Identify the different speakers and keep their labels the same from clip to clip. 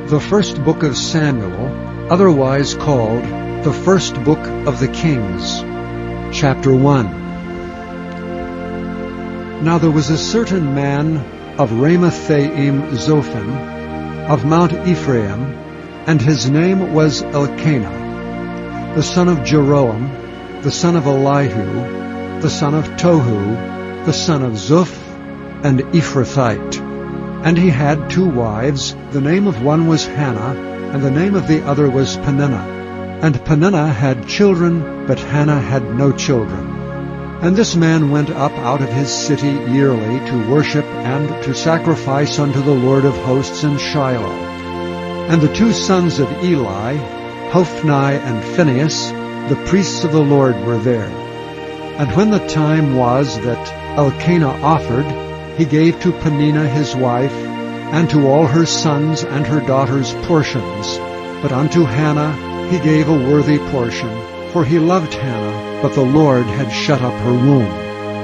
Speaker 1: The first book of Samuel, otherwise called the first book of the Kings. Chapter 1. Now there was a certain man of Ramathaim Zophim, of Mount Ephraim, and his name was Elkanah, the son of Jeroham, the son of Elihu, the son of Tohu, the son of Zuph, an Ephrathite. And he had 2 wives. The name of one was Hannah, and the name of the other was Peninnah. And Peninnah had children, but Hannah had no children. And this man went up out of his city yearly to worship and to sacrifice unto the Lord of hosts in Shiloh. And the 2 sons of Eli, Hophni and Phinehas, the priests of the Lord, were there. And when the time was that Elkanah offered, he gave to Peninnah his wife, and to all her sons and her daughters portions. But unto Hannah he gave a worthy portion, for he loved Hannah, but the Lord had shut up her womb.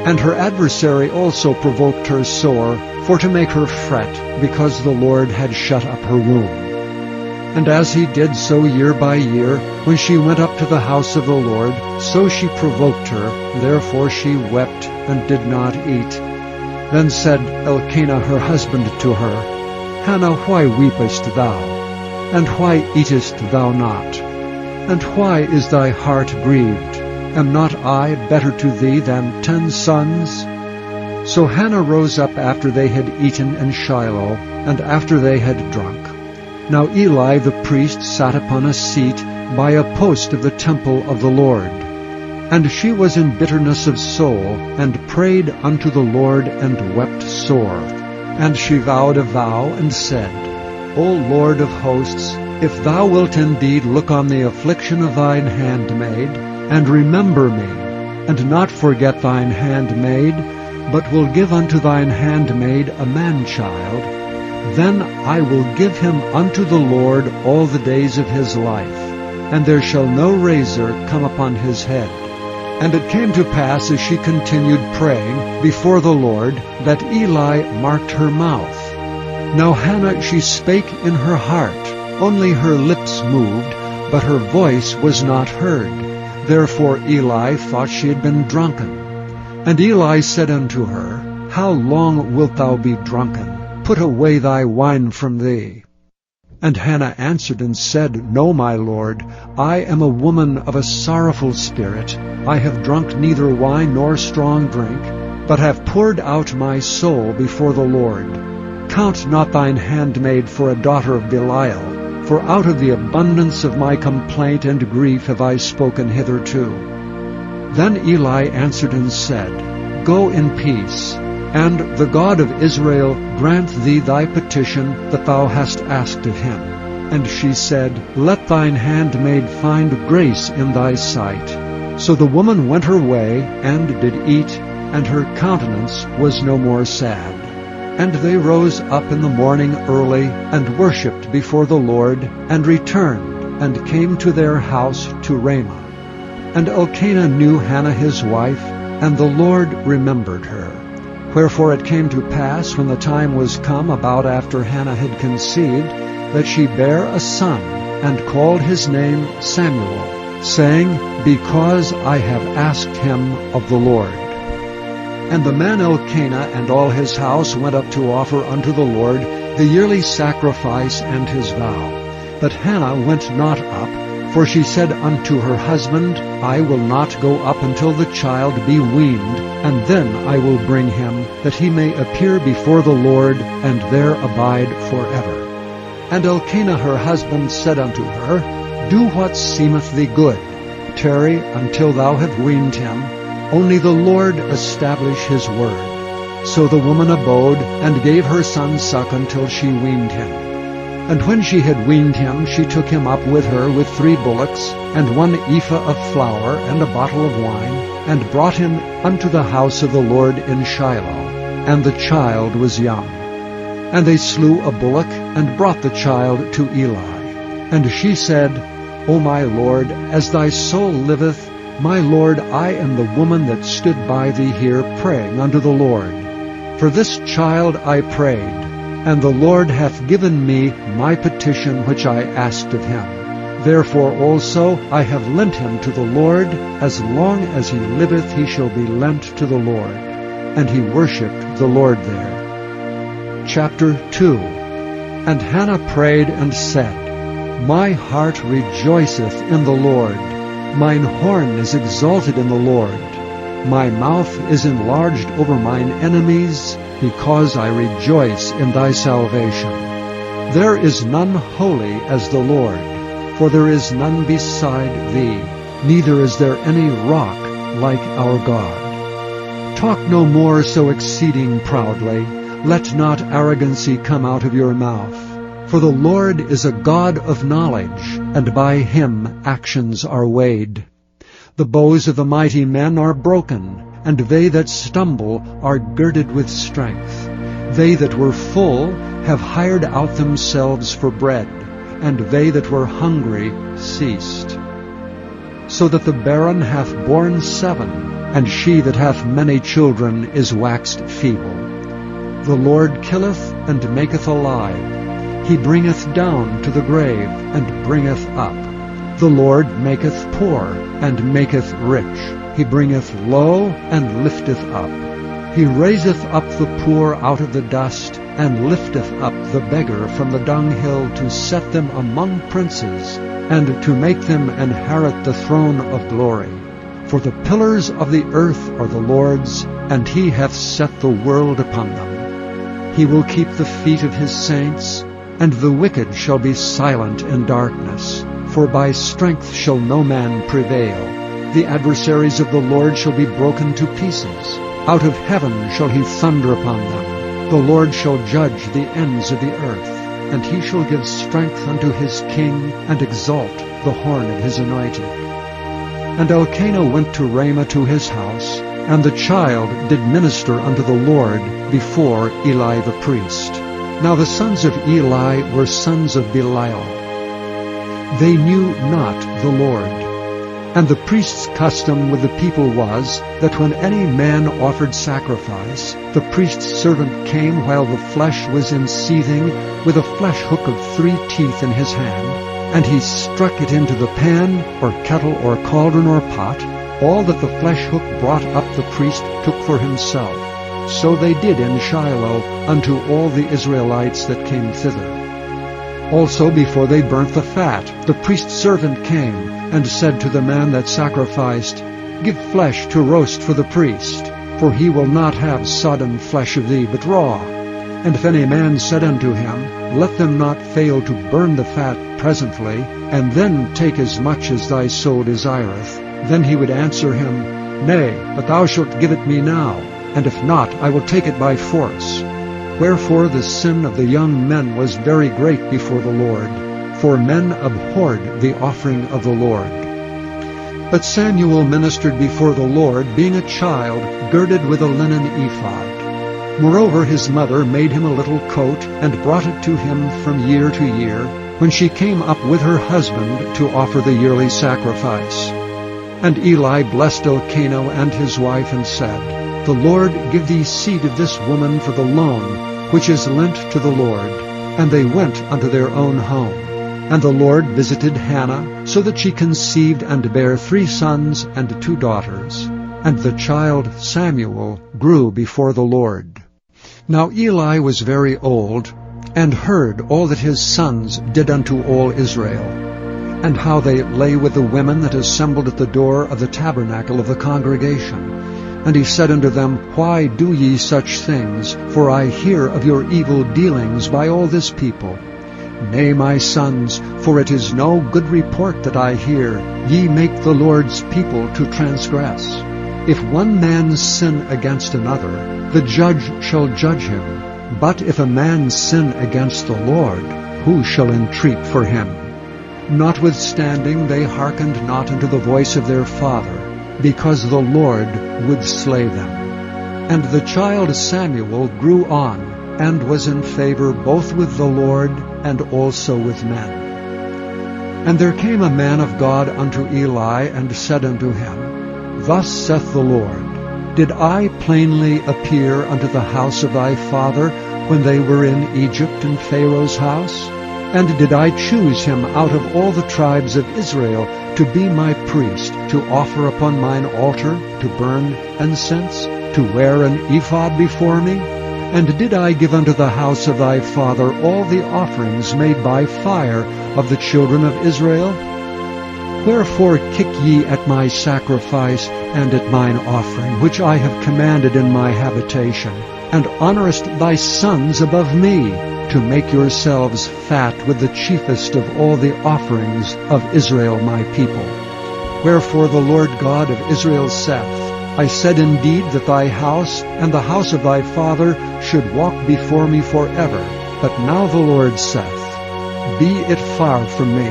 Speaker 1: And her adversary also provoked her sore, for to make her fret, because the Lord had shut up her womb. And as he did so year by year, when she went up to the house of the Lord, so she provoked her, therefore she wept and did not eat. Then said Elkanah her husband to her, Hannah, why weepest thou? And why eatest thou not? And why is thy heart grieved? Am not I better to thee than 10 sons? So Hannah rose up after they had eaten in Shiloh, and after they had drunk. Now Eli the priest sat upon a seat by a post of the temple of the Lord. And she was in bitterness of soul, and prayed unto the Lord, and wept sore. And she vowed a vow, and said, O Lord of hosts, if thou wilt indeed look on the affliction of thine handmaid, and remember me, and not forget thine handmaid, but will give unto thine handmaid a man-child, then I will give him unto the Lord all the days of his life, and there shall no razor come upon his head. And it came to pass, as she continued praying before the Lord, that Eli marked her mouth. Now Hannah, she spake in her heart, only her lips moved, but her voice was not heard. Therefore Eli thought she had been drunken. And Eli said unto her, How long wilt thou be drunken? Put away thy wine from thee. And Hannah answered and said, No, my lord, I am a woman of a sorrowful spirit. I have drunk neither wine nor strong drink, but have poured out my soul before the Lord. Count not thine handmaid for a daughter of Belial, for out of the abundance of my complaint and grief have I spoken hitherto. Then Eli answered and said, Go in peace, and the God of Israel grant thee thy petition that thou hast asked of him. And she said, Let thine handmaid find grace in thy sight. So the woman went her way, and did eat, and her countenance was no more sad. And they rose up in the morning early, and worshipped before the Lord, and returned, and came to their house to Ramah. And Elkanah knew Hannah his wife, and the Lord remembered her. Wherefore it came to pass, when the time was come about after Hannah had conceived, that she bare a son, and called his name Samuel, saying, Because I have asked him of the Lord. And the man Elkanah and all his house went up to offer unto the Lord the yearly sacrifice and his vow. But Hannah went not up, for she said unto her husband, I will not go up until the child be weaned, and then I will bring him, that he may appear before the Lord, and there abide forever. And Elkanah her husband said unto her, Do what seemeth thee good. Tarry until thou have weaned him. Only the Lord establish his word. So the woman abode, and gave her son suck until she weaned him. And when she had weaned him, she took him up with her with 3 bullocks, and 1 ephah of flour, and a bottle of wine, and brought him unto the house of the Lord in Shiloh. And the child was young. And they slew a bullock, and brought the child to Eli. And she said, O my Lord, as thy soul liveth, my Lord, I am the woman that stood by thee here praying unto the Lord. For this child I prayed, and the Lord hath given me my petition which I asked of him. Therefore also I have lent him to the Lord. As long as he liveth he shall be lent to the Lord. And he worshipped the Lord there. Chapter 2. And Hannah prayed and said, My heart rejoiceth in the Lord. Mine horn is exalted in the Lord. My mouth is enlarged over mine enemies, because I rejoice in thy salvation. There is none holy as the Lord, for there is none beside thee, neither is there any rock like our God. Talk no more so exceeding proudly. Let not arrogancy come out of your mouth. For the Lord is a God of knowledge, and by him actions are weighed. The bows of the mighty men are broken, and they that stumble are girded with strength. They that were full have hired out themselves for bread, and they that were hungry ceased. So that the barren hath borne 7, and she that hath many children is waxed feeble. The Lord killeth and maketh alive. He bringeth down to the grave, and bringeth up. The Lord maketh poor, and maketh rich. He bringeth low, and lifteth up. He raiseth up the poor out of the dust, and lifteth up the beggar from the dunghill, to set them among princes, and to make them inherit the throne of glory. For the pillars of the earth are the Lord's, and he hath set the world upon them. He will keep the feet of his saints, and the wicked shall be silent in darkness. For by strength shall no man prevail. The adversaries of the Lord shall be broken to pieces. Out of heaven shall he thunder upon them. The Lord shall judge the ends of the earth, and he shall give strength unto his king, and exalt the horn of his anointed. And Elkanah went to Ramah to his house, and the child did minister unto the Lord before Eli the priest. Now the sons of Eli were sons of Belial. They knew not the Lord. And the priest's custom with the people was, that when any man offered sacrifice, the priest's servant came while the flesh was in seething, with a flesh hook of 3 teeth in his hand, and he struck it into the pan, or kettle, or cauldron, or pot. All that the flesh hook brought up the priest took for himself. So they did in Shiloh unto all the Israelites that came thither. Also before they burnt the fat, the priest's servant came, and said to the man that sacrificed, Give flesh to roast for the priest, for he will not have sodden flesh of thee, but raw. And if any man said unto him, Let them not fail to burn the fat presently, and then take as much as thy soul desireth, then he would answer him, Nay, but thou shalt give it me now, and if not, I will take it by force. Wherefore the sin of the young men was very great before the Lord, for men abhorred the offering of the Lord. But Samuel ministered before the Lord, being a child, girded with a linen ephod. Moreover his mother made him a little coat, and brought it to him from year to year, when she came up with her husband to offer the yearly sacrifice. And Eli blessed Elkanah and his wife, and said, The Lord give thee seed of this woman for the loan, which is lent to the Lord. And they went unto their own home. And the Lord visited Hannah, so that she conceived and bare 3 sons and 2 daughters. And the child Samuel grew before the Lord. Now Eli was very old, and heard all that his sons did unto all Israel, and how they lay with the women that assembled at the door of the tabernacle of the congregation. And he said unto them, Why do ye such things? For I hear of your evil dealings by all this people. Nay, my sons, for it is no good report that I hear. Ye make the Lord's people to transgress. If one man sin against another, the judge shall judge him. But if a man sin against the Lord, who shall entreat for him? Notwithstanding they hearkened not unto the voice of their father, because the Lord would slay them. And the child Samuel grew on, and was in favor both with the Lord and also with men. And there came a man of God unto Eli, and said unto him, Thus saith the Lord, Did I plainly appear unto the house of thy father, when they were in Egypt in Pharaoh's house? And did I choose him out of all the tribes of Israel to be my priest, to offer upon mine altar, to burn incense, to wear an ephod before me? And did I give unto the house of thy father all the offerings made by fire of the children of Israel? Wherefore kick ye at my sacrifice and at mine offering, which I have commanded in my habitation, and honorest thy sons above me, to make yourselves fat with the chiefest of all the offerings of Israel my people? Wherefore the Lord God of Israel saith, I said indeed that thy house and the house of thy father should walk before me forever. But now the Lord saith, Be it far from me,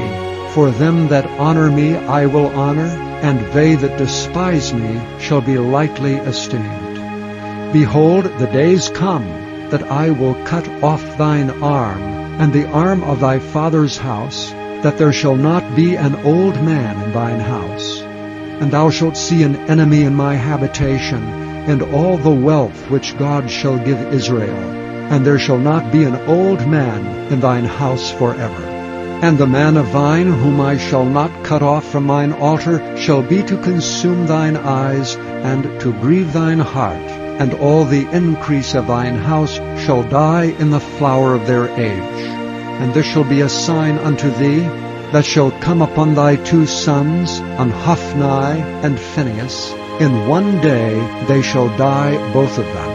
Speaker 1: for them that honor me I will honor, and they that despise me shall be lightly esteemed. Behold, the days come, that I will cut off thine arm, and the arm of thy father's house, that there shall not be an old man in thine house. And thou shalt see an enemy in my habitation, and all the wealth which God shall give Israel, and there shall not be an old man in thine house forever. And the man of thine, whom I shall not cut off from mine altar, shall be to consume thine eyes, and to grieve thine heart, and all the increase of thine house shall die in the flower of their age. And this shall be a sign unto thee, that shall come upon thy two sons, on Hophni and Phinehas. In one day they shall die both of them.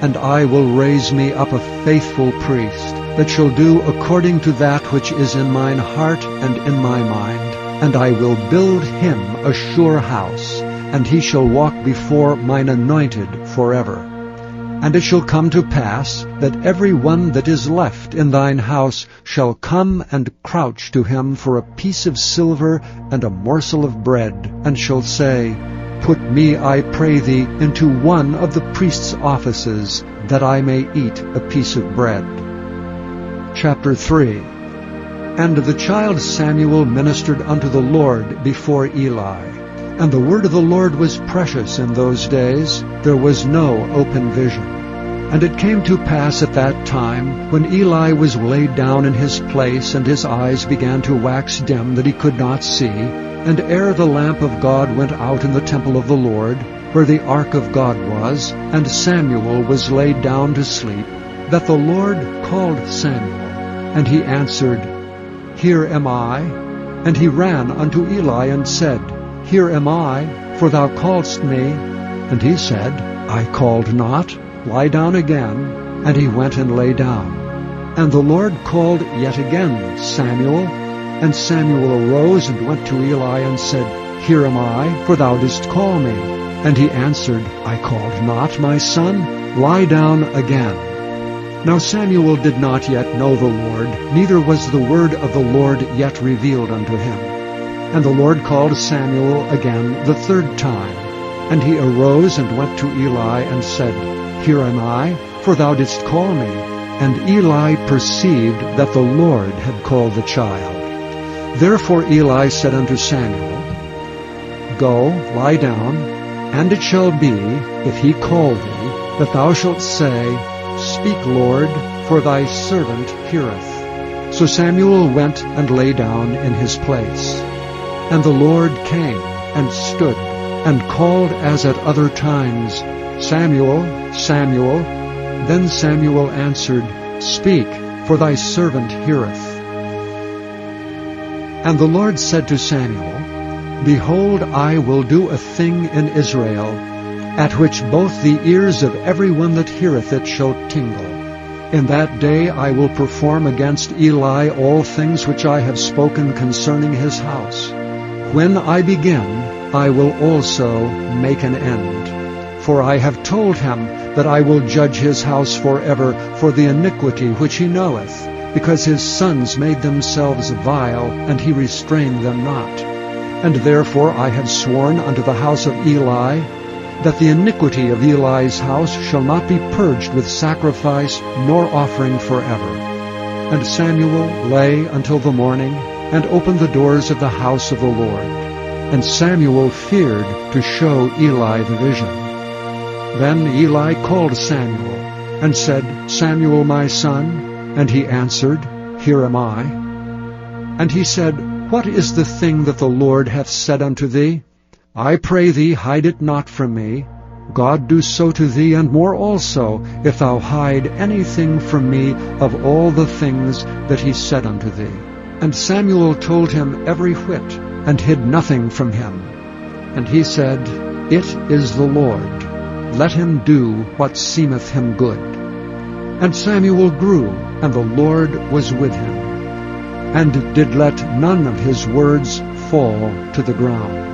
Speaker 1: And I will raise me up a faithful priest, that shall do according to that which is in mine heart and in my mind. And I will build him a sure house, and he shall walk before mine anointed forever. And it shall come to pass, that every one that is left in thine house shall come and crouch to him for a piece of silver and a morsel of bread, and shall say, Put me, I pray thee, into one of the priest's offices, that I may eat a piece of bread. Chapter 3. And the child Samuel ministered unto the Lord before Eli. And the word of the Lord was precious in those days. There was no open vision. And it came to pass at that time, when Eli was laid down in his place, and his eyes began to wax dim, that he could not see, and ere the lamp of God went out in the temple of the Lord, where the ark of God was, and Samuel was laid down to sleep, that the Lord called Samuel. And he answered, Here am I. And he ran unto Eli and said, Here am I, for thou calledst me. And he said, I called not. Lie down again. And he went and lay down. And the Lord called yet again Samuel. And Samuel arose and went to Eli and said, Here am I, for thou didst call me. And he answered, I called not, my son. Lie down again. Now Samuel did not yet know the Lord, neither was the word of the Lord yet revealed unto him. And the Lord called Samuel again the third time. And he arose and went to Eli and said, Here am I, for thou didst call me. And Eli perceived that the Lord had called the child. Therefore Eli said unto Samuel, Go, lie down, and it shall be, if he call thee, that thou shalt say, Speak, Lord, for thy servant heareth. So Samuel went and lay down in his place. And the Lord came and stood, and called as at other times, Samuel, Samuel. Then Samuel answered, Speak, for thy servant heareth. And the Lord said to Samuel, Behold, I will do a thing in Israel, at which both the ears of every one that heareth it shall tingle. In that day I will perform against Eli all things which I have spoken concerning his house. When I begin, I will also make an end. For I have told him that I will judge his house forever for the iniquity which he knoweth, because his sons made themselves vile, and he restrained them not. And therefore I have sworn unto the house of Eli, that the iniquity of Eli's house shall not be purged with sacrifice nor offering forever. And Samuel lay until the morning, and opened the doors of the house of the Lord. And Samuel feared to show Eli the vision. Then Eli called Samuel, and said, Samuel, my son? And he answered, Here am I. And he said, What is the thing that the Lord hath said unto thee? I pray thee, hide it not from me. God do so to thee, and more also, if thou hide anything from me of all the things that he said unto thee. And Samuel told him every whit, and hid nothing from him. And he said, It is the Lord. Let him do what seemeth him good. And Samuel grew, and the Lord was with him, and did let none of his words fall to the ground.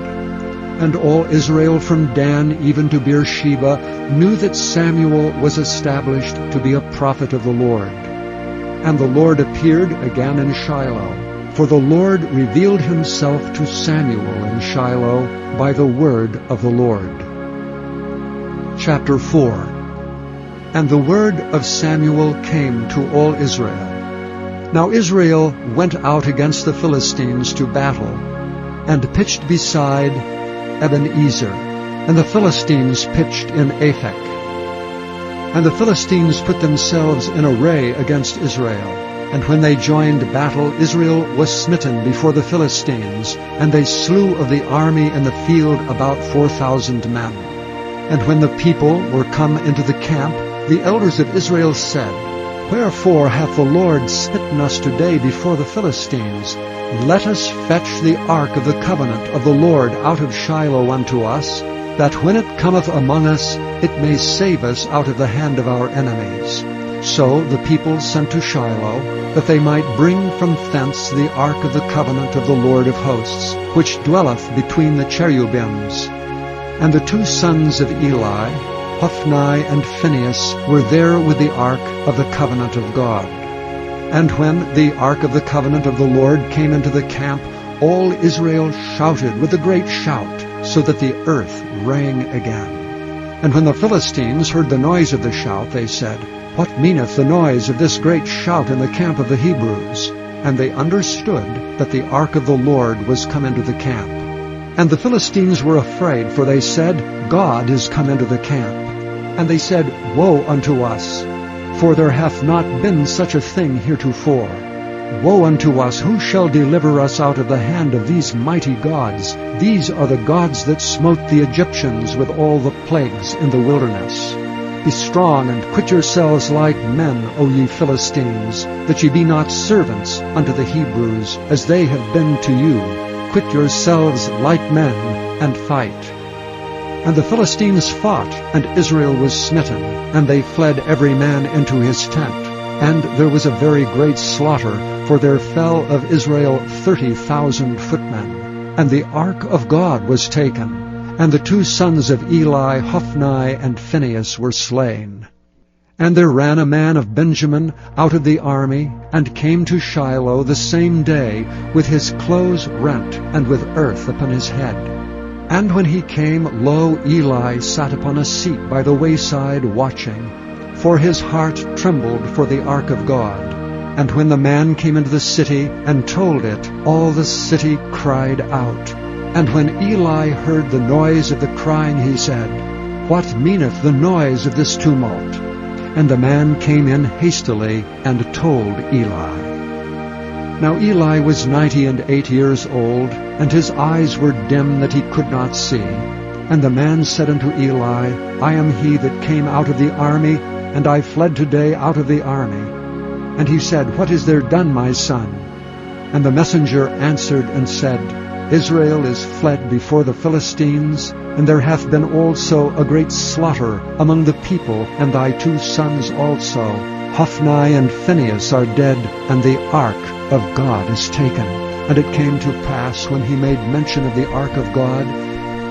Speaker 1: And all Israel from Dan even to Beersheba knew that Samuel was established to be a prophet of the Lord. And the Lord appeared again in Shiloh, for the Lord revealed himself to Samuel in Shiloh by the word of the Lord. Chapter 4. And the word of Samuel came to all Israel. Now Israel went out against the Philistines to battle, and pitched beside Ebenezer, and the Philistines pitched in Aphek. And the Philistines put themselves in array against Israel. And when they joined battle, Israel was smitten before the Philistines, and they slew of the army in the field about 4,000 men. And when the people were come into the camp, the elders of Israel said, Wherefore hath the Lord smitten us today before the Philistines? Let us fetch the ark of the covenant of the Lord out of Shiloh unto us, that when it cometh among us, it may save us out of the hand of our enemies. So the people sent to Shiloh, that they might bring from thence the ark of the covenant of the Lord of hosts, which dwelleth between the cherubims. And the two sons of Eli, Hophni and Phinehas, were there with the ark of the covenant of God. And when the ark of the covenant of the Lord came into the camp, all Israel shouted with a great shout, so that the earth rang again. And when the Philistines heard the noise of the shout, they said, What meaneth the noise of this great shout in the camp of the Hebrews? And they understood that the ark of the Lord was come into the camp. And the Philistines were afraid, for they said, God is come into the camp. And they said, Woe unto us! For there hath not been such a thing heretofore. Woe unto us! Who shall deliver us out of the hand of these mighty gods? These are the gods that smote the Egyptians with all the plagues in the wilderness. Be strong, and quit yourselves like men, O ye Philistines, that ye be not servants unto the Hebrews, as they have been to you. Quit yourselves like men, and fight. And the Philistines fought, and Israel was smitten, and they fled every man into his tent. And there was a very great slaughter, for there fell of Israel 30,000 footmen. And the ark of God was taken, and the two sons of Eli, Hophni and Phinehas, were slain. And there ran a man of Benjamin out of the army, and came to Shiloh the same day, with his clothes rent, and with earth upon his head. And when he came, lo, Eli sat upon a seat by the wayside watching, for his heart trembled for the ark of God. And when the man came into the city and told it, all the city cried out. And when Eli heard the noise of the crying, he said, What meaneth the noise of this tumult? And the man came in hastily and told Eli. Now Eli was 98 years old, and his eyes were dim that he could not see. And the man said unto Eli, I am he that came out of the army, and I fled today out of the army. And he said, What is there done, my son? And the messenger answered and said, Israel is fled before the Philistines, and there hath been also a great slaughter among the people, and thy two sons also, Hophni and Phinehas, are dead, and the ark of God is taken. And it came to pass, when he made mention of the ark of God,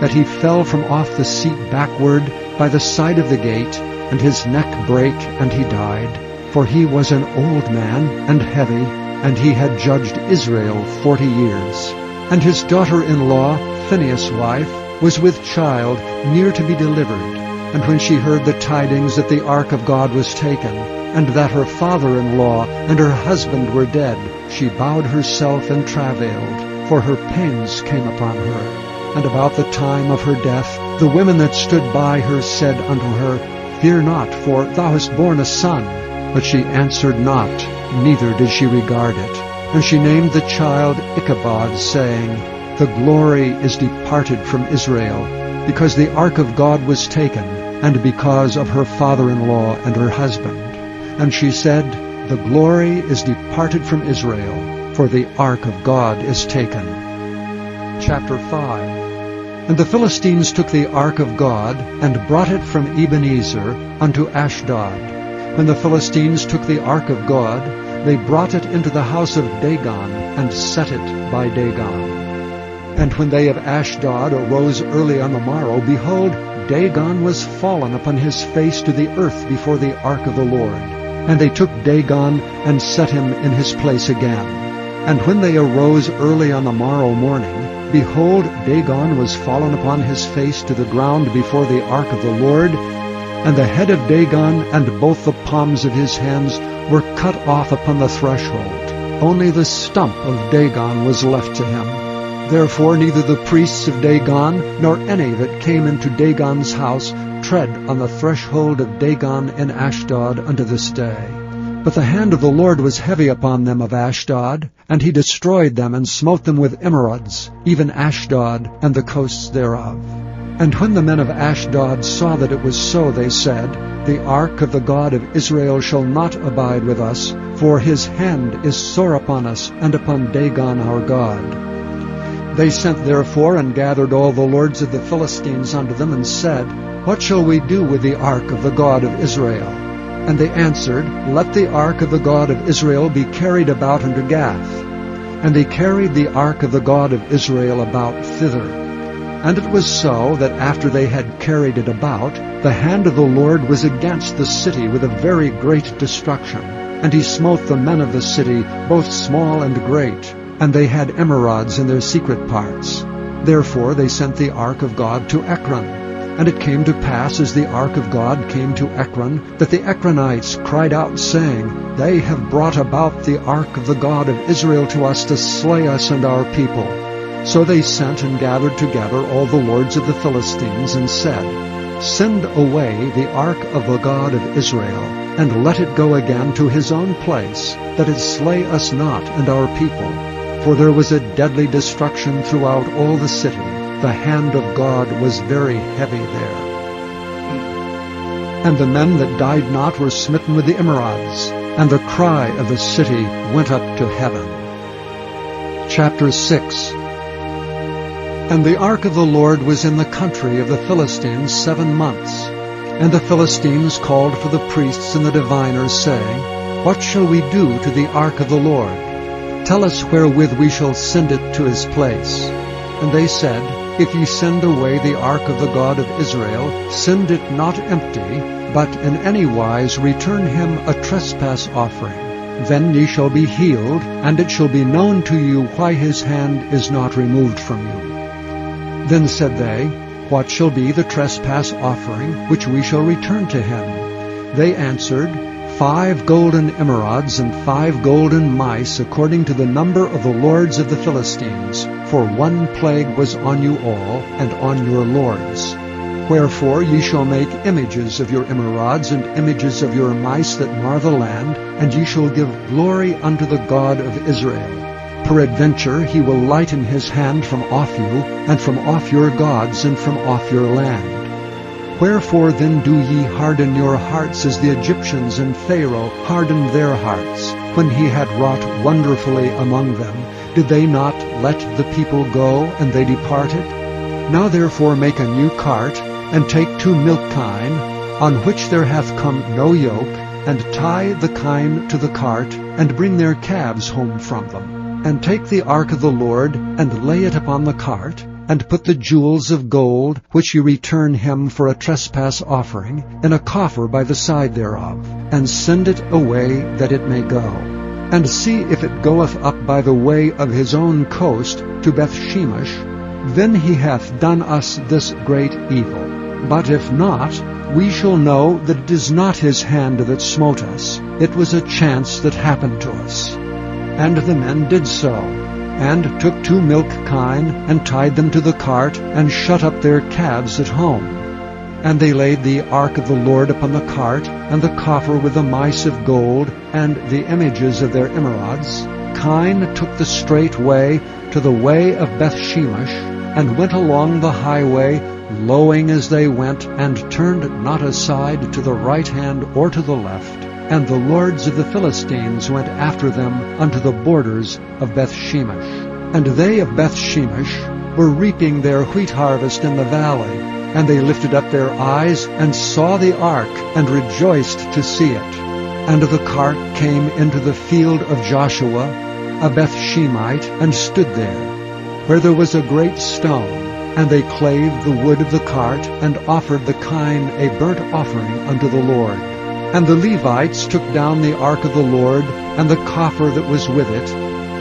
Speaker 1: that he fell from off the seat backward by the side of the gate, and his neck brake, and he died. For he was an old man, and heavy, and he had judged Israel 40 years. And his daughter-in-law, Phinehas' wife, was with child, near to be delivered. And when she heard the tidings that the ark of God was taken, and that her father-in-law and her husband were dead, she bowed herself and travailed, for her pains came upon her. And about the time of her death, the women that stood by her said unto her, Fear not, for thou hast borne a son. But she answered not, neither did she regard it. And she named the child Ichabod, saying, The glory is departed from Israel, because the ark of God was taken, and because of her father-in-law and her husband. And she said, The glory is departed from Israel, for the ark of God is taken. Chapter 5. And the Philistines took the ark of God, and brought it from Ebenezer unto Ashdod. When the Philistines took the ark of God, they brought it into the house of Dagon, and set it by Dagon. And when they of Ashdod arose early on the morrow, behold, Dagon was fallen upon his face to the earth before the ark of the Lord. And they took Dagon, and set him in his place again. And when they arose early on the morrow morning, behold, Dagon was fallen upon his face to the ground before the ark of the Lord, and the head of Dagon and both the palms of his hands were cut off upon the threshold. Only the stump of Dagon was left to him. Therefore neither the priests of Dagon nor any that came into Dagon's house tread on the threshold of Dagon in Ashdod unto this day. But the hand of the Lord was heavy upon them of Ashdod, and he destroyed them and smote them with emerods, even Ashdod and the coasts thereof. And when the men of Ashdod saw that it was so, they said, The ark of the God of Israel shall not abide with us, for his hand is sore upon us and upon Dagon our God. They sent therefore and gathered all the lords of the Philistines unto them, and said, What shall we do with the ark of the God of Israel? And they answered, Let the ark of the God of Israel be carried about unto Gath. And they carried the ark of the God of Israel about thither. And it was so, that after they had carried it about, the hand of the Lord was against the city with a very great destruction. And he smote the men of the city, both small and great, and they had emerods in their secret parts. Therefore they sent the ark of God to Ekron. And it came to pass, as the ark of God came to Ekron, that the Ekronites cried out, saying, They have brought about the ark of the God of Israel to us to slay us and our people. So they sent and gathered together all the lords of the Philistines, and said, Send away the ark of the God of Israel, and let it go again to his own place, that it slay us not and our people. For there was a deadly destruction throughout all the city. The hand of God was very heavy there. And the men that died not were smitten with the emerods, and the cry of the city went up to heaven. Chapter 6. And the ark of the Lord was in the country of the Philistines 7 months. And the Philistines called for the priests and the diviners, saying, What shall we do to the ark of the Lord? Tell us wherewith we shall send it to his place. And they said, If ye send away the ark of the God of Israel, send it not empty, but in any wise return him a trespass offering. Then ye shall be healed, and it shall be known to you why his hand is not removed from you. Then said they, What shall be the trespass offering which we shall return to him? They answered, 5 golden emerods and 5 golden mice, according to the number of the lords of the Philistines. For one plague was on you all, and on your lords. Wherefore ye shall make images of your emerods, and images of your mice that mar the land, and ye shall give glory unto the God of Israel. Peradventure he will lighten his hand from off you, and from off your gods, and from off your land. Wherefore then do ye harden your hearts as the Egyptians and Pharaoh hardened their hearts, when he had wrought wonderfully among them? Did they not let the people go, and they departed? Now therefore make a new cart, and take 2 milch kine, on which there hath come no yoke, and tie the kine to the cart, and bring their calves home from them. And take the ark of the Lord, and lay it upon the cart, and put the jewels of gold, which ye return him for a trespass offering, in a coffer by the side thereof, and send it away that it may go. And see if it goeth up by the way of his own coast to Bethshemesh, then he hath done us this great evil. But if not, we shall know that it is not his hand that smote us. It was a chance that happened to us. And the men did so, and took 2 milch kine, and tied them to the cart, and shut up their calves at home. And they laid the ark of the Lord upon the cart, and the coffer with the mice of gold, and the images of their emerods. Cain took the straight way to the way of Bethshemesh, and went along the highway, lowing as they went, and turned not aside to the right hand or to the left. And the lords of the Philistines went after them unto the borders of Bethshemesh. And they of Bethshemesh were reaping their wheat harvest in the valley. And they lifted up their eyes, and saw the ark, and rejoiced to see it. And the cart came into the field of Joshua, a Bethshemite, and stood there, where there was a great stone. And they clave the wood of the cart, and offered the kine a burnt offering unto the Lord. And the Levites took down the ark of the Lord, and the coffer that was with it,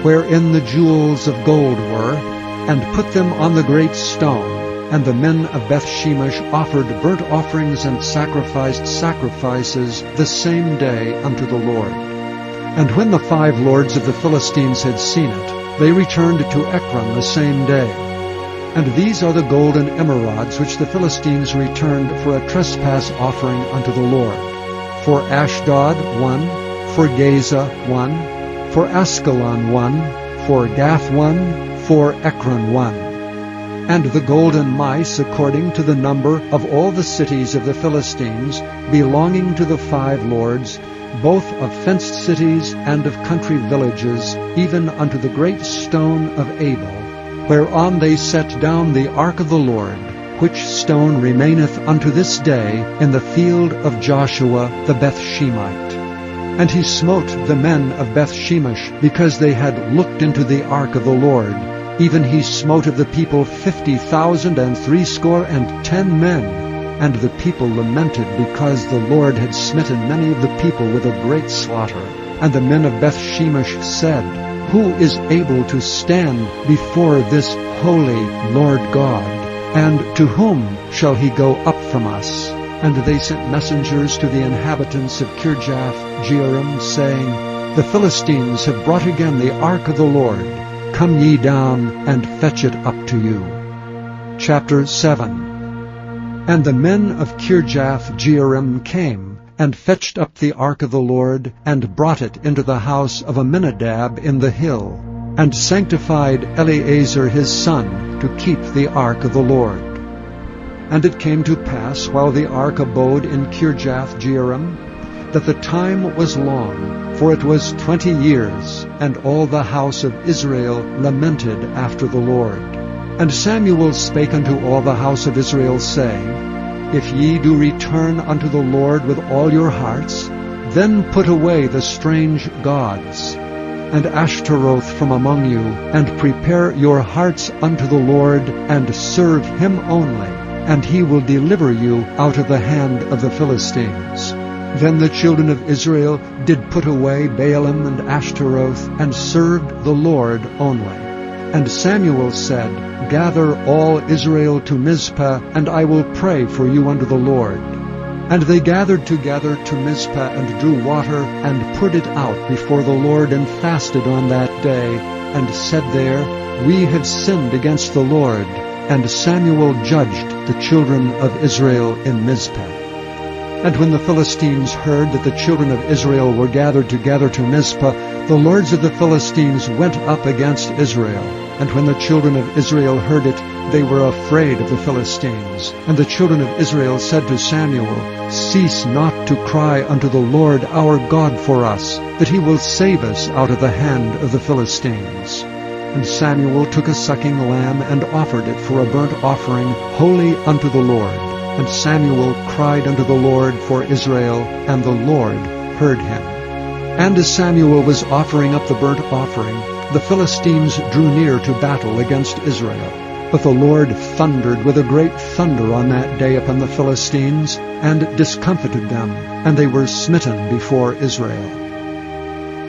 Speaker 1: wherein the jewels of gold were, and put them on the great stone. And the men of Bethshemesh offered burnt offerings and sacrificed sacrifices the same day unto the Lord. And when the 5 lords of the Philistines had seen it, they returned to Ekron the same day. And these are the golden emerods which the Philistines returned for a trespass offering unto the Lord. For Ashdod 1, for Gaza 1, for Askelon 1, for Gath 1, for Ekron 1. And the golden mice according to the number of all the cities of the Philistines, belonging to the 5 lords, both of fenced cities and of country villages, even unto the great stone of Abel, whereon they set down the ark of the Lord, which stone remaineth unto this day in the field of Joshua the Bethshemite. And he smote the men of Bethshemesh, because they had looked into the ark of the Lord. Even he smote of the people 50,010 men. And the people lamented, because the Lord had smitten many of the people with a great slaughter. And the men of Bethshemesh said, Who is able to stand before this holy Lord God? And to whom shall he go up from us? And they sent messengers to the inhabitants of Kirjath-jearim, saying, The Philistines have brought again the ark of the Lord. Come ye down, and fetch it up to you. Chapter 7. And the men of Kirjath-jearim came, and fetched up the ark of the Lord, and brought it into the house of Aminadab in the hill, and sanctified Eleazar his son to keep the ark of the Lord. And it came to pass, while the ark abode in Kirjath-jearim, that the time was long, for it was 20 years, and all the house of Israel lamented after the Lord. And Samuel spake unto all the house of Israel, saying, If ye do return unto the Lord with all your hearts, then put away the strange gods, and Ashtaroth from among you, and prepare your hearts unto the Lord, and serve him only, and he will deliver you out of the hand of the Philistines. Then the children of Israel did put away Baalim and Ashtaroth, and served the Lord only. And Samuel said, Gather all Israel to Mizpah, and I will pray for you unto the Lord. And they gathered together to Mizpah, and drew water, and poured it out before the Lord, and fasted on that day, and said there, We have sinned against the Lord. And Samuel judged the children of Israel in Mizpah. And when the Philistines heard that the children of Israel were gathered together to Mizpah, the lords of the Philistines went up against Israel. And when the children of Israel heard it, they were afraid of the Philistines. And the children of Israel said to Samuel, Cease not to cry unto the Lord our God for us, that he will save us out of the hand of the Philistines. And Samuel took a sucking lamb, and offered it for a burnt offering, holy unto the Lord. And Samuel cried unto the Lord for Israel, and the Lord heard him. And as Samuel was offering up the burnt offering, the Philistines drew near to battle against Israel. But the Lord thundered with a great thunder on that day upon the Philistines, and discomfited them, and they were smitten before Israel.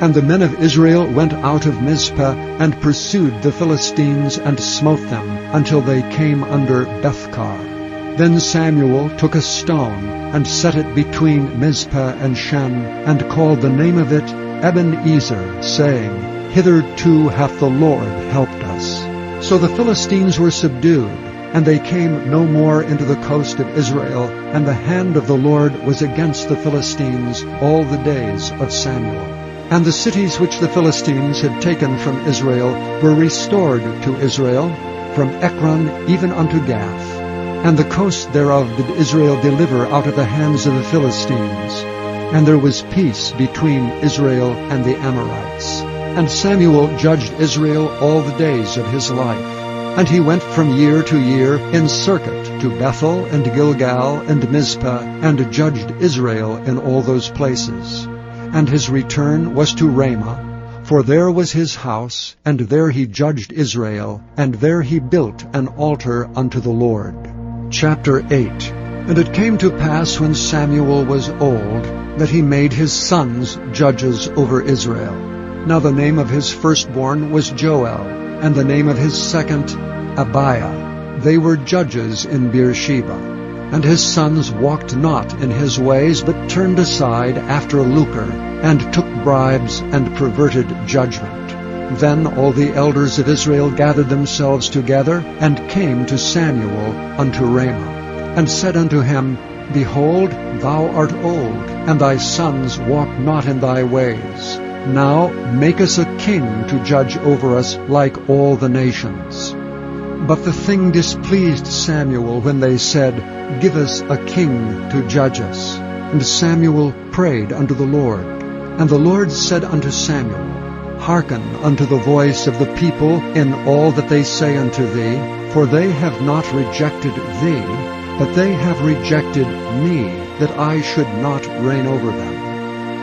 Speaker 1: And the men of Israel went out of Mizpah, and pursued the Philistines, and smote them, until they came under Bethkar. Then Samuel took a stone, and set it between Mizpah and Shen, and called the name of it Ebenezer, saying, Hitherto hath the Lord helped us. So the Philistines were subdued, And they came no more into the coast of Israel, and the hand of the Lord was against the Philistines all the days of Samuel. And the cities which the Philistines had taken from Israel were restored to Israel, from Ekron even unto Gath. And the coast thereof did Israel deliver out of the hands of the Philistines. And there was peace between Israel and the Amorites. And Samuel judged Israel all the days of his life. And he went from year to year in circuit to Bethel and Gilgal and Mizpah, and judged Israel in all those places. And his return was to Ramah, for there was his house, and there he judged Israel, and there he built an altar unto the Lord. Chapter 8. And it came to pass when Samuel was old, that he made his sons judges over Israel. Now the name of his firstborn was Joel, and the name of his second Abiah. They were judges in Beersheba. And his sons walked not in his ways, but turned aside after lucre, and took bribes, and perverted judgment. Then all the elders of Israel gathered themselves together, and came to Samuel unto Ramah, and said unto him, Behold, thou art old, and thy sons walk not in thy ways. Now make us a king to judge over us like all the nations. But the thing displeased Samuel when they said, Give us a king to judge us. And Samuel prayed unto the Lord. And the Lord said unto Samuel, Hearken unto the voice of the people in all that they say unto thee, for they have not rejected thee, but they have rejected me, that I should not reign over them.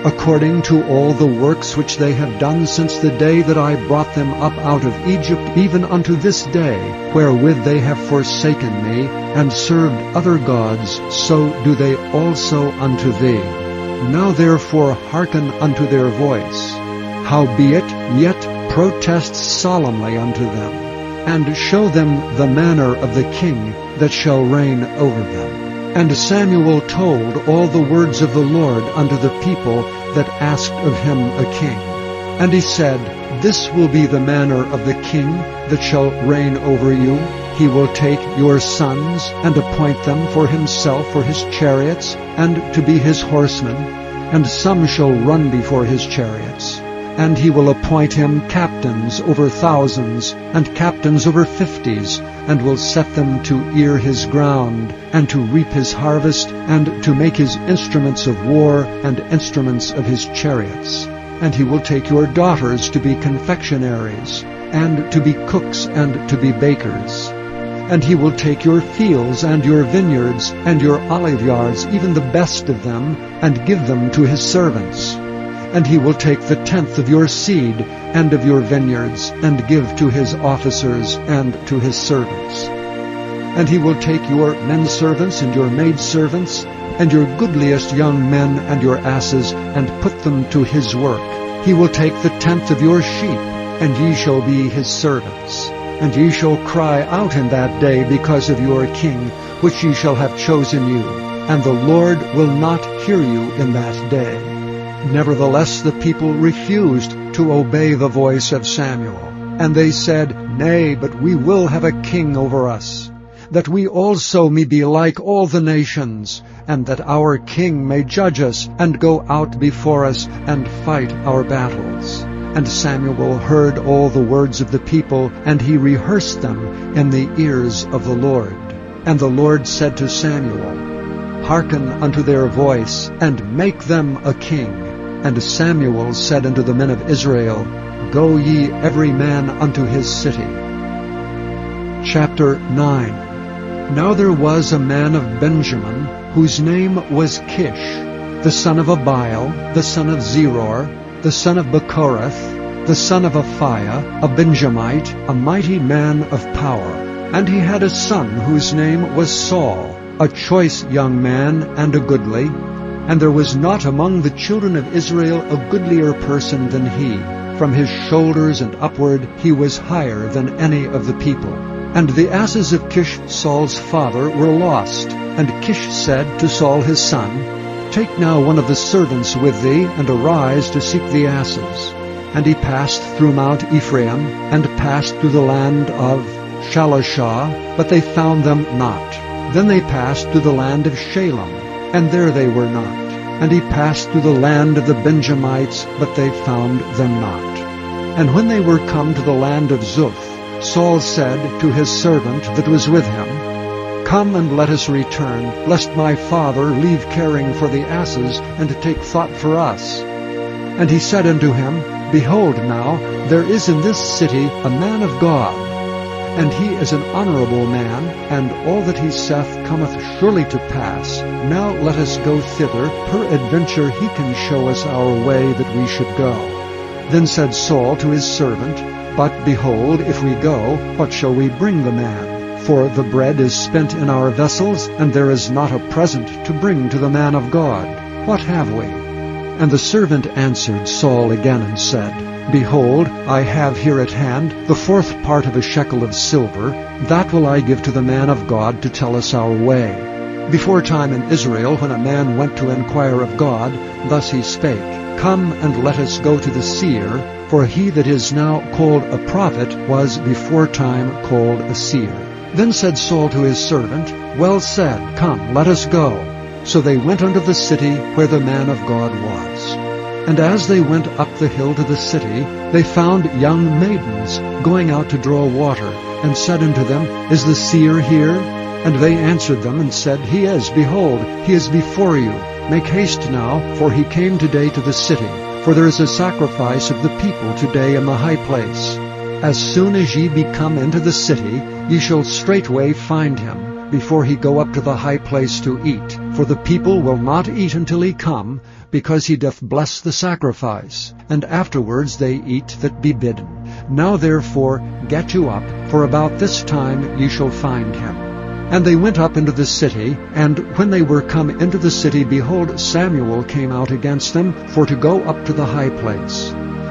Speaker 1: According to all the works which they have done since the day that I brought them up out of Egypt, even unto this day, wherewith they have forsaken me, and served other gods, so do they also unto thee. Now therefore hearken unto their voice. Howbeit, yet protest solemnly unto them, and show them the manner of the king that shall reign over them. And Samuel told all the words of the Lord unto the people that asked of him a king. And he said, This will be the manner of the king that shall reign over you. He will take your sons, and appoint them for himself for his chariots, and to be his horsemen, and some shall run before his chariots. And he will appoint him captains over thousands, and captains over 50s, and will set them to ear his ground, and to reap his harvest, and to make his instruments of war, and instruments of his chariots. And he will take your daughters to be confectionaries, and to be cooks, and to be bakers. And he will take your fields, and your vineyards, and your oliveyards, even the best of them, and give them to his servants. And he will take the tenth of your seed and of your vineyards, and give to his officers and to his servants. And he will take your menservants and your maidservants, and your goodliest young men and your asses, and put them to his work. He will take the tenth of your sheep, and ye shall be his servants. And ye shall cry out in that day because of your king, which ye shall have chosen you. And the Lord will not hear you in that day. Nevertheless the people refused to obey the voice of Samuel. And they said, Nay, but we will have a king over us, that we also may be like all the nations, and that our king may judge us, and go out before us, and fight our battles. And Samuel heard all the words of the people, and he rehearsed them in the ears of the Lord. And the Lord said to Samuel, Hearken unto their voice, and make them a king. And Samuel said unto the men of Israel, Go ye every man unto his city. Chapter 9. Now there was a man of Benjamin, whose name was Kish, the son of Abiel, the son of Zeror, the son of Bechorath, the son of Aphiah, a Benjamite, a mighty man of power. And he had a son whose name was Saul, a choice young man and a goodly. And there was not among the children of Israel a goodlier person than he. From his shoulders and upward he was higher than any of the people. And the asses of Kish Saul's father were lost. And Kish said to Saul his son, Take now one of the servants with thee, and arise to seek the asses. And he passed through Mount Ephraim, and passed through the land of Shalashah, but they found them not. Then they passed through the land of Shalem, and there they were not. And he passed through the land of the Benjamites, but they found them not. And when they were come to the land of Zuph, Saul said to his servant that was with him, Come and let us return, lest my father leave caring for the asses, and take thought for us. And he said unto him, Behold now, there is in this city a man of God, and he is an honorable man, and all that he saith cometh surely to pass. Now let us go thither, peradventure he can show us our way that we should go. Then said Saul to his servant, But behold, if we go, what shall we bring the man? For the bread is spent in our vessels, and there is not a present to bring to the man of God. What have we? And the servant answered Saul again and said, Behold, I have here at hand the 4th part of a shekel of silver. That will I give to the man of God to tell us our way. Before time in Israel, when a man went to inquire of God, thus he spake, Come and let us go to the seer, for he that is now called a prophet was before time called a seer. Then said Saul to his servant, Well said, come, let us go. So they went unto the city where the man of God was. And as they went up the hill to the city, they found young maidens going out to draw water, and said unto them, Is the seer here? And they answered them and said, He is, behold, he is before you. Make haste now, for he came today to the city. For there is a sacrifice of the people today in the high place. As soon as ye be come into the city, ye shall straightway find him, before he go up to the high place to eat. For the people will not eat until he come, because he doth bless the sacrifice. And afterwards they eat that be bidden. Now therefore get you up, for about this time ye shall find him. And they went up into the city, and when they were come into the city, behold, Samuel came out against them, for to go up to the high place.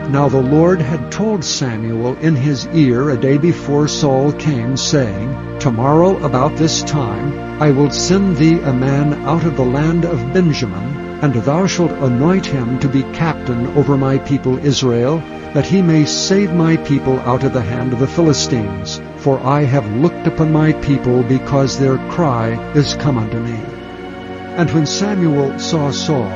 Speaker 1: Now the Lord had told Samuel in his ear a day before Saul came, saying, Tomorrow about this time I will send thee a man out of the land of Benjamin, and thou shalt anoint him to be captain over my people Israel, that he may save my people out of the hand of the Philistines. For I have looked upon my people, because their cry is come unto me. And when Samuel saw Saul,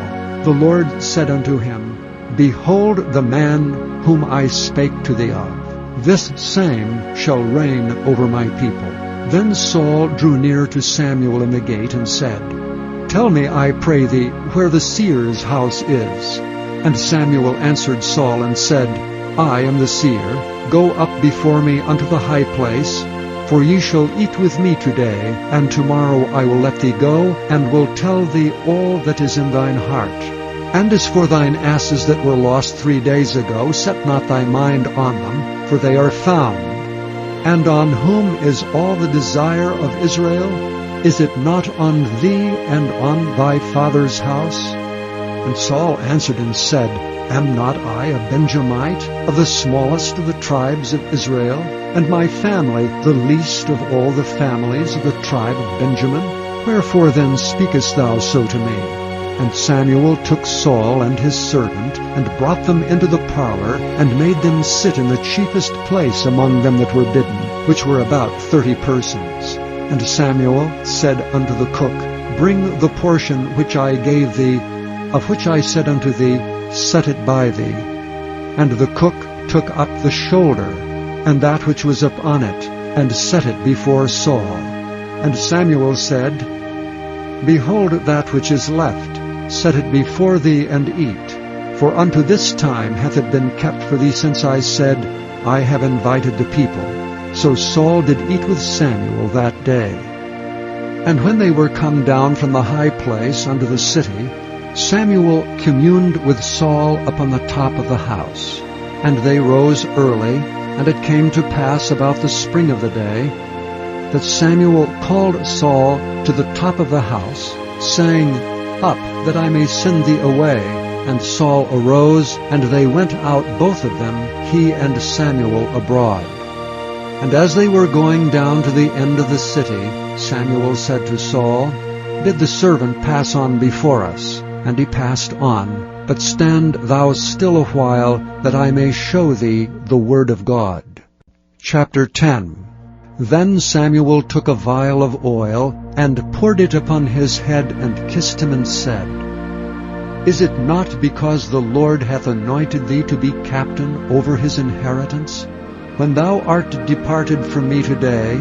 Speaker 1: the Lord said unto him, Behold the man whom I spake to thee of. This same shall reign over my people. Then Saul drew near to Samuel in the gate, and said, Tell me, I pray thee, where the seer's house is. And Samuel answered Saul and said, I am the seer. Go up before me unto the high place, for ye shall eat with me today, and tomorrow I will let thee go, and will tell thee all that is in thine heart. And as for thine asses that were lost 3 days ago, set not thy mind on them, for they are found. And on whom is all the desire of Israel? Is it not on thee and on thy father's house? And Saul answered and said, Am not I a Benjamite, of the smallest of the tribes of Israel, and my family the least of all the families of the tribe of Benjamin? Wherefore then speakest thou so to me? And Samuel took Saul and his servant, and brought them into the parlor, and made them sit in the chiefest place among them that were bidden, which were about 30 persons. And Samuel said unto the cook, Bring the portion which I gave thee, of which I said unto thee, Set it by thee. And the cook took up the shoulder, and that which was upon it, and set it before Saul. And Samuel said, Behold that which is left, set it before thee, and eat. For unto this time hath it been kept for thee, since I said, I have invited the people. So Saul did eat with Samuel that day. And when they were come down from the high place unto the city, Samuel communed with Saul upon the top of the house. And they rose early, and it came to pass about the spring of the day, that Samuel called Saul to the top of the house, saying, Up, that I may send thee away. And Saul arose, and they went out both of them, he and Samuel abroad. And as they were going down to the end of the city, Samuel said to Saul, Bid the servant pass on before us. And he passed on. But stand thou still a while, that I may show thee the word of God. Chapter 10. Then Samuel took a vial of oil, and poured it upon his head, and kissed him, and said, Is it not because the Lord hath anointed thee to be captain over his inheritance? When thou art departed from me today,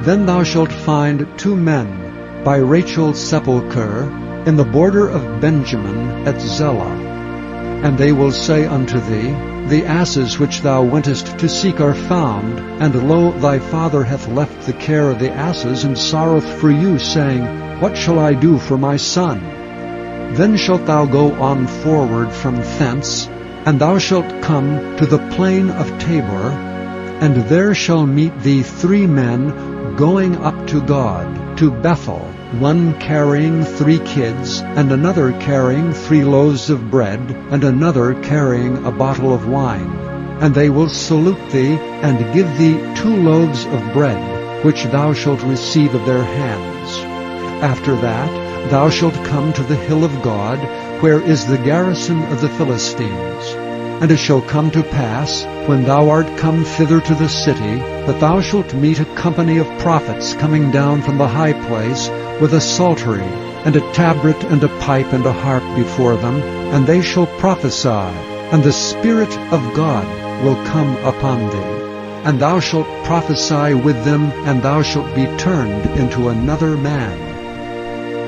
Speaker 1: then thou shalt find 2 men by Rachel's sepulchre in the border of Benjamin at Zelah. And they will say unto thee, The asses which thou wentest to seek are found, and lo, thy father hath left the care of the asses, and sorroweth for you, saying, What shall I do for my son? Then shalt thou go on forward from thence, and thou shalt come to the plain of Tabor, and there shall meet thee 3 men going up to God, to Bethel, one carrying 3 kids, and another carrying 3 loaves of bread, and another carrying a bottle of wine. And they will salute thee, and give thee 2 loaves of bread, which thou shalt receive of their hands. After that thou shalt come to the hill of God, where is the garrison of the Philistines. And it shall come to pass, when thou art come thither to the city, that thou shalt meet a company of prophets coming down from the high place, with a psaltery, and a tabret, and a pipe, and a harp before them, and they shall prophesy, and the Spirit of God will come upon thee. And thou shalt prophesy with them, and thou shalt be turned into another man.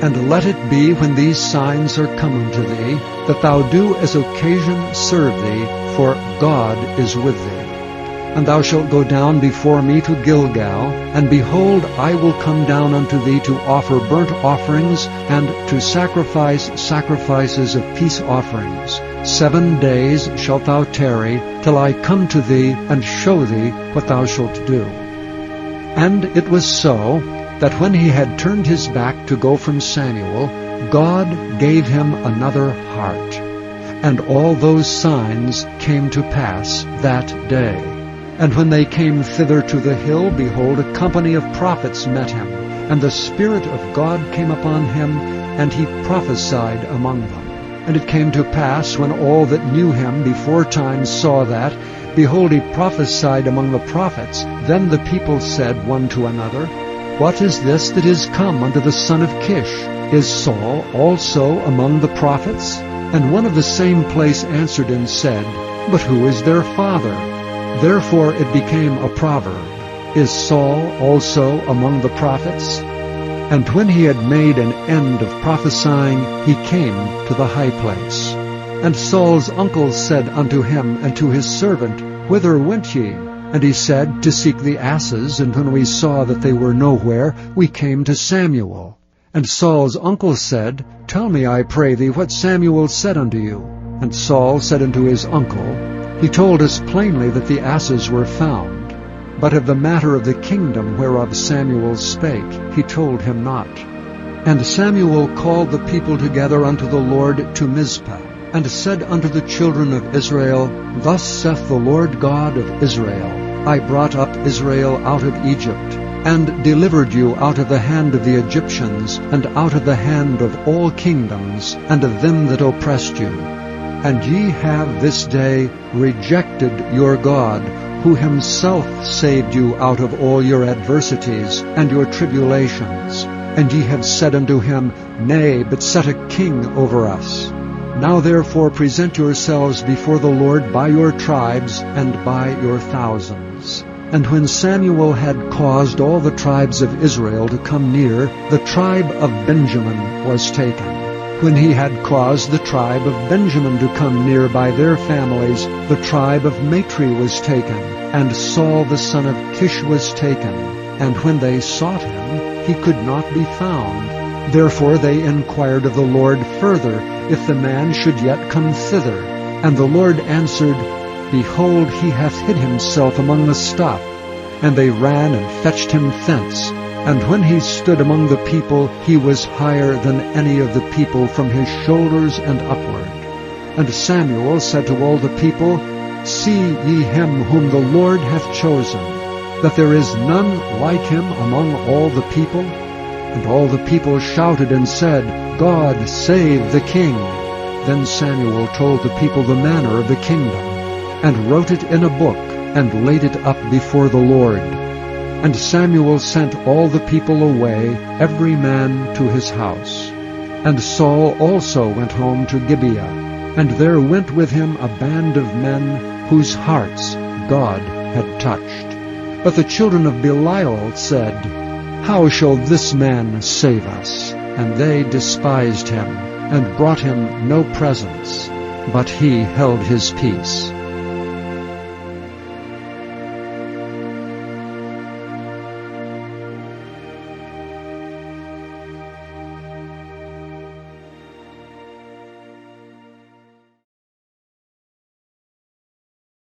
Speaker 1: And let it be, when these signs are come unto thee, that thou do as occasion serve thee, for God is with thee. And thou shalt go down before me to Gilgal, and behold, I will come down unto thee to offer burnt offerings, and to sacrifice sacrifices of peace offerings. 7 days shalt thou tarry, till I come to thee, and show thee what thou shalt do. And it was so, that when he had turned his back to go from Samuel, God gave him another heart. And all those signs came to pass that day. And when they came thither to the hill, behold, a company of prophets met him. And the Spirit of God came upon him, and he prophesied among them. And it came to pass, when all that knew him beforetime saw that, behold, he prophesied among the prophets, then the people said one to another, What is this that is come unto the son of Kish? Is Saul also among the prophets? And one of the same place answered and said, But who is their father? Therefore it became a proverb, Is Saul also among the prophets? And when he had made an end of prophesying, he came to the high place. And Saul's uncle said unto him and to his servant, Whither went ye? And he said, To seek the asses, and when we saw that they were nowhere, we came to Samuel. And Saul's uncle said, Tell me, I pray thee, what Samuel said unto you. And Saul said unto his uncle, He told us plainly that the asses were found. But of the matter of the kingdom whereof Samuel spake, he told him not. And Samuel called the people together unto the Lord to Mizpah, and said unto the children of Israel, Thus saith the Lord God of Israel, I brought up Israel out of Egypt, and delivered you out of the hand of the Egyptians, and out of the hand of all kingdoms, and of them that oppressed you. And ye have this day rejected your God, who himself saved you out of all your adversities and your tribulations. And ye have said unto him, Nay, but set a king over us. Now therefore present yourselves before the Lord by your tribes and by your thousands. And when Samuel had caused all the tribes of Israel to come near, the tribe of Benjamin was taken. When he had caused the tribe of Benjamin to come near by their families, the tribe of Matri was taken, and Saul the son of Kish was taken. And when they sought him, he could not be found. Therefore they inquired of the Lord further, if the man should yet come thither. And the Lord answered, Behold, he hath hid himself among the stuff. And they ran and fetched him thence. And when he stood among the people, he was higher than any of the people from his shoulders and upward. And Samuel said to all the people, See ye him whom the Lord hath chosen, that there is none like him among all the people? And all the people shouted and said, God save the king. Then Samuel told the people the manner of the kingdom, and wrote it in a book, and laid it up before the Lord. And Samuel sent all the people away, every man to his house. And Saul also went home to Gibeah, and there went with him a band of men whose hearts God had touched. But the children of Belial said, How shall this man save us? And they despised him, and brought him no presents, but he held his peace.